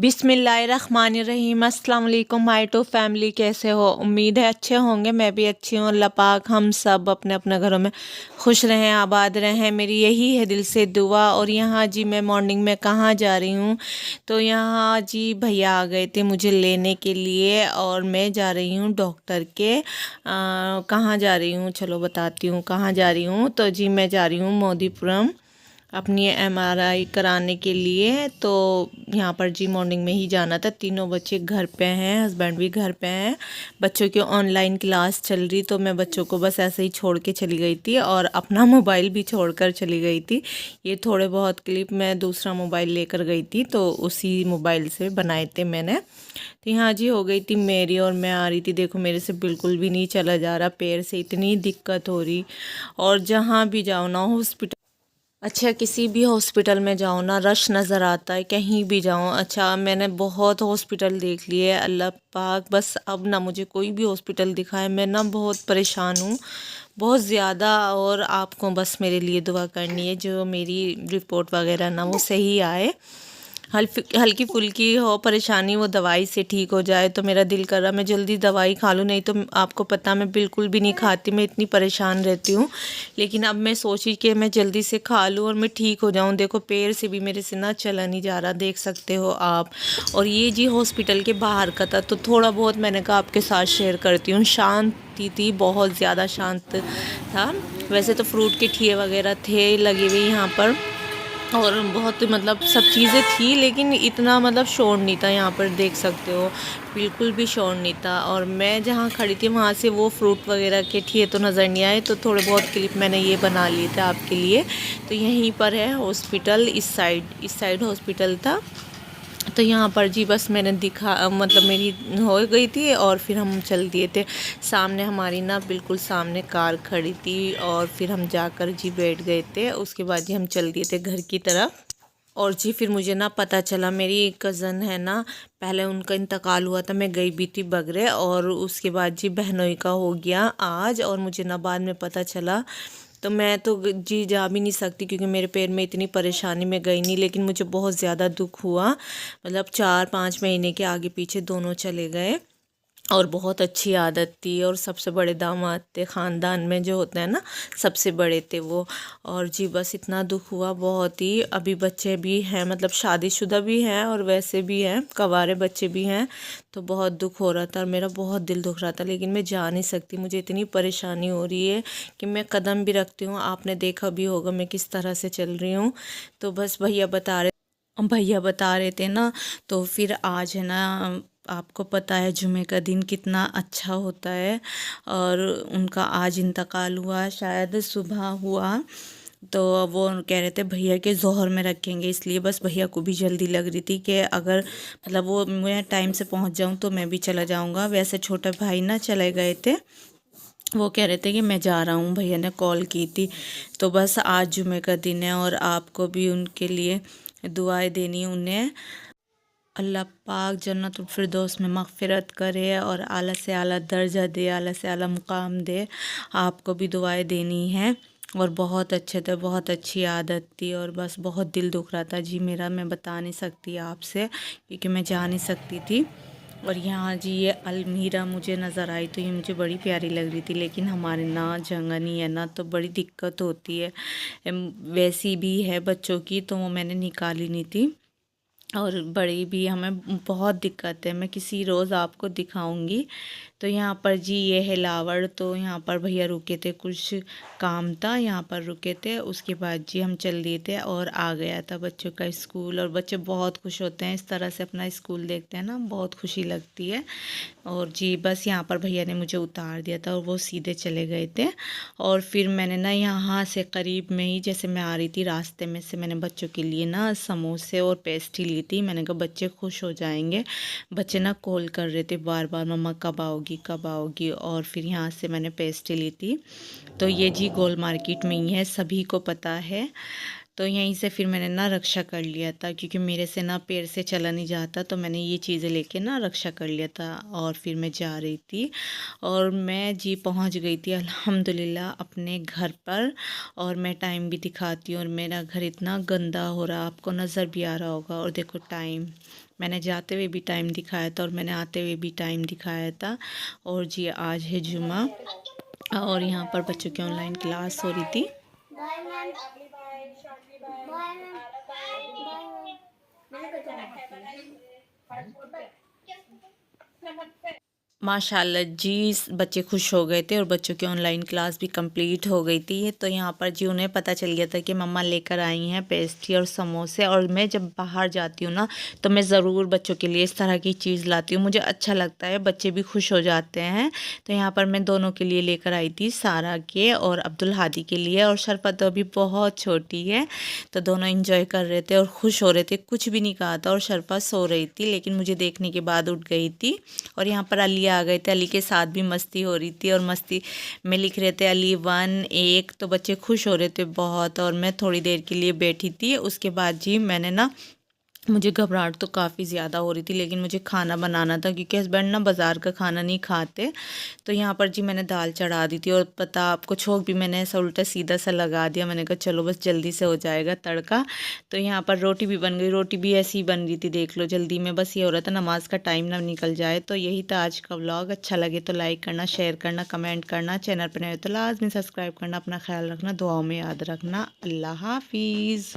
बिस्मिल्लाहिर्रहमानिर्रहीम। अस्सलाम वालेकुम माय टू फैमिली, कैसे हो? उम्मीद है अच्छे होंगे। मैं भी अच्छी हूँ। अल्लाह पाक हम सब अपने अपने घरों में खुश रहें, आबाद रहें, मेरी यही है दिल से दुआ। और यहाँ जी मैं मॉर्निंग में कहाँ जा रही हूँ, तो यहाँ जी भैया आ गए थे मुझे लेने के लिए और मैं जा रही हूँ डॉक्टर के। कहाँ जा रही हूँ, चलो बताती हूँ कहाँ जा रही हूँ। तो जी मैं जा रही हूँ मोदीपुरम अपनी एमआरआई कराने के लिए। तो यहाँ पर जी मॉर्निंग में ही जाना था। तीनों बच्चे घर पे हैं, हस्बैंड भी घर पे हैं। बच्चों की ऑनलाइन क्लास चल रही, तो मैं बच्चों को बस ऐसे ही छोड़ के चली गई थी और अपना मोबाइल भी छोड़कर चली गई थी। ये थोड़े बहुत क्लिप मैं दूसरा मोबाइल लेकर गई थी, तो उसी मोबाइल से बनाए थे मैंने। तो यहाँ जी हो गई थी मेरी और मैं आ रही थी। देखो मेरे से बिल्कुल भी नहीं चला जा रहा, पैर से इतनी दिक्कत हो रही। और जहाँ भी जाओ ना हॉस्पिटल, अच्छा किसी भी हॉस्पिटल में जाओ ना रश नज़र आता है, कहीं भी जाओ। अच्छा मैंने बहुत हॉस्पिटल देख लिए, अल्लाह पाक बस अब ना मुझे कोई भी हॉस्पिटल दिखाए। मैं ना बहुत परेशान हूँ, बहुत ज़्यादा। और आपको बस मेरे लिए दुआ करनी है, जो मेरी रिपोर्ट वगैरह ना वो सही आए। हल्की फुल्की हो परेशानी, वो दवाई से ठीक हो जाए। तो मेरा दिल कर रहा मैं जल्दी दवाई खा लूँ, नहीं तो आपको पता मैं बिल्कुल भी नहीं खाती, मैं इतनी परेशान रहती हूँ। लेकिन अब मैं सोची कि मैं जल्दी से खा लूँ और मैं ठीक हो जाऊँ। देखो पैर से भी मेरे से ना चला नहीं जा रहा, देख सकते हो आप। और ये जी हॉस्पिटल के बाहर का था, तो थोड़ा बहुत मैंने कहा आपके साथ शेयर करती हूँ। शांति थी, बहुत ज़्यादा शांत था। वैसे तो फ्रूट के ठिए वगैरह थे लगे हुए यहाँ पर, और बहुत मतलब सब चीज़ें थी, लेकिन इतना मतलब शोर नहीं था। यहाँ पर देख सकते हो बिल्कुल भी शोर नहीं था। और मैं जहाँ खड़ी थी वहाँ से वो फ्रूट वगैरह के ठिए तो नज़र नहीं आए, तो थोड़े बहुत क्लिप मैंने ये बना लिए थे आपके लिए। तो यहीं पर है हॉस्पिटल, इस साइड हॉस्पिटल था। तो यहाँ पर जी बस मैंने दिखा मतलब मेरी हो गई थी और फिर हम चल दिए थे। सामने हमारी ना बिल्कुल सामने कार खड़ी थी और फिर हम जाकर जी बैठ गए थे। उसके बाद जी हम चल दिए थे घर की तरफ। और जी फिर मुझे ना पता चला, मेरी एक कज़न है ना, पहले उनका इंतकाल हुआ था, मैं गई भी थी बगरे। और उसके बाद जी बहनोई का हो गया आज, और मुझे ना बाद में पता चला। तो मैं तो जी जा भी नहीं सकती क्योंकि मेरे पैर में इतनी परेशानी, में गई नहीं। लेकिन मुझे बहुत ज़्यादा दुख हुआ, मतलब 4-5 महीने के आगे पीछे दोनों चले गए। और बहुत अच्छी आदत थी, और सबसे बड़े दामाद थे ख़ानदान में, जो होते हैं ना सबसे बड़े थे वो। और जी बस इतना दुख हुआ बहुत ही। अभी बच्चे भी हैं, मतलब शादीशुदा भी हैं और वैसे भी हैं, कवारे बच्चे भी हैं। तो बहुत दुख हो रहा था और मेरा बहुत दिल दुख रहा था, लेकिन मैं जा नहीं सकती। मुझे इतनी परेशानी हो रही है कि मैं कदम भी रखती हूँ, आपने देखा भी होगा मैं किस तरह से चल रही हूँ। तो बस भैया बता रहे थे ना, तो फिर आज है ना, आपको पता है जुमे का दिन कितना अच्छा होता है। और उनका आज इंतकाल हुआ, शायद सुबह हुआ। तो वो कह रहे थे भैया के ज़ोहर में रखेंगे, इसलिए बस भैया को भी जल्दी लग रही थी कि अगर मतलब वो मैं टाइम से पहुंच जाऊं तो मैं भी चला जाऊंगा। वैसे छोटे भाई ना चले गए थे, वो कह रहे थे कि मैं जा रहा हूँ, भैया ने कॉल की थी। तो बस आज जुमे का दिन है और आपको भी उनके लिए दुआएं देनी उन्हें। अल्लाह पाक जन्नतुल फिरदौस में मग़फ़िरत करे और आला से आला दर्जा दे, आला से आला मुकाम दे। आपको भी दुआएं देनी है। और बहुत अच्छे थे, बहुत अच्छी आदत थी, और बस बहुत दिल दुख रहा था जी मेरा, मैं बता नहीं सकती आपसे क्योंकि मैं जा नहीं सकती थी। और यहाँ जी ये अलमीरा मुझे नज़र आई, तो ये मुझे बड़ी प्यारी लग रही थी, लेकिन हमारे ना जंगनी है ना, तो बड़ी दिक्कत होती है। वैसी भी है बच्चों की, तो वो मैंने निकाली नहीं थी। और बड़ी भी हमें बहुत दिक्कत है, मैं किसी रोज़ आपको दिखाऊंगी। तो यहाँ पर जी ये है लावड़। तो यहाँ पर भैया रुके थे, कुछ काम था यहाँ पर रुके थे। उसके बाद जी हम चल दिए थे और आ गया था बच्चों का स्कूल। और बच्चे बहुत खुश होते हैं इस तरह से अपना स्कूल देखते हैं ना, बहुत खुशी लगती है। और जी बस यहाँ पर भैया ने मुझे उतार दिया था और वो सीधे चले गए थे। और फिर मैंने ना यहाँ से करीब में ही, जैसे मैं आ रही थी रास्ते में से, मैंने बच्चों के लिए ना समोसे और पेस्ट्री ली थी। मैंने कहा बच्चे खुश हो जाएंगे। बच्चे ना कॉल कर रहे थे बार बार, मम्मा कब आओगी कब आओगी। और फिर यहाँ से मैंने पेस्ट्री ली थी। तो ये जी गोल मार्केट में ही है, सभी को पता है। तो यहीं से फिर मैंने ना रक्षा कर लिया था, क्योंकि मेरे से ना पैर से चला नहीं जाता, तो मैंने ये चीज़ें लेके ना रक्षा कर लिया था। और फिर मैं जा रही थी और मैं जी पहुंच गई थी अल्हम्दुलिल्लाह अपने घर पर। और मैं टाइम भी दिखाती हूँ, और मेरा घर इतना गंदा हो रहा, आपको नज़र भी आ रहा होगा। और देखो टाइम, मैंने जाते हुए भी टाइम दिखाया था और मैंने आते हुए भी टाइम दिखाया था। और जी आज है जुमा, और यहाँ पर बच्चों की ऑनलाइन क्लास हो रही थी। माशाल्लाह जी, बच्चे खुश हो गए थे और बच्चों की ऑनलाइन क्लास भी कंप्लीट हो गई थी। तो यहाँ पर जी उन्हें पता चल गया था कि मम्मा लेकर आई हैं पेस्ट्री और समोसे। और मैं जब बाहर जाती हूँ ना, तो मैं ज़रूर बच्चों के लिए इस तरह की चीज़ लाती हूँ, मुझे अच्छा लगता है, बच्चे भी खुश हो जाते हैं। तो यहाँ पर मैं दोनों के लिए लेकर आई थी, सारा के और अब्दुल हादी के लिए। और शरफत तो अभी बहुत छोटी है, तो दोनों इंजॉय कर रहे थे और खुश हो रहे थे, कुछ भी नहीं कहा था। और शरफत सो रही थी, लेकिन मुझे देखने के बाद उठ गई थी। और यहाँ पर अली आ गए थे, अली के साथ भी मस्ती हो रही थी, और मस्ती में लिख रहे थे अली 1 1। तो बच्चे खुश हो रहे थे बहुत। और मैं थोड़ी देर के लिए बैठी थी, उसके बाद जी मैंने ना, मुझे घबराहट तो काफ़ी ज़्यादा हो रही थी, लेकिन मुझे खाना बनाना था, क्योंकि हस्बैंड ना बाज़ार का खाना नहीं खाते। तो यहाँ पर जी मैंने दाल चढ़ा दी थी, और पता आपको छोंक भी मैंने ऐसा उल्टा सीधा सा लगा दिया। मैंने कहा चलो बस जल्दी से हो जाएगा तड़का। तो यहाँ पर रोटी भी बन गई, रोटी भी ऐसी ही बन रही थी, देख लो जल्दी में। बस ये हो रहा था नमाज का टाइम ना निकल जाए। तो यही था आज का व्लॉग। अच्छा लगे तो लाइक करना, शेयर करना, कमेंट करना, चैनल पर नए हो तो लाजमी सब्सक्राइब करना। अपना ख्याल रखना, दुआओं में याद रखना। अल्लाह हाफिज़।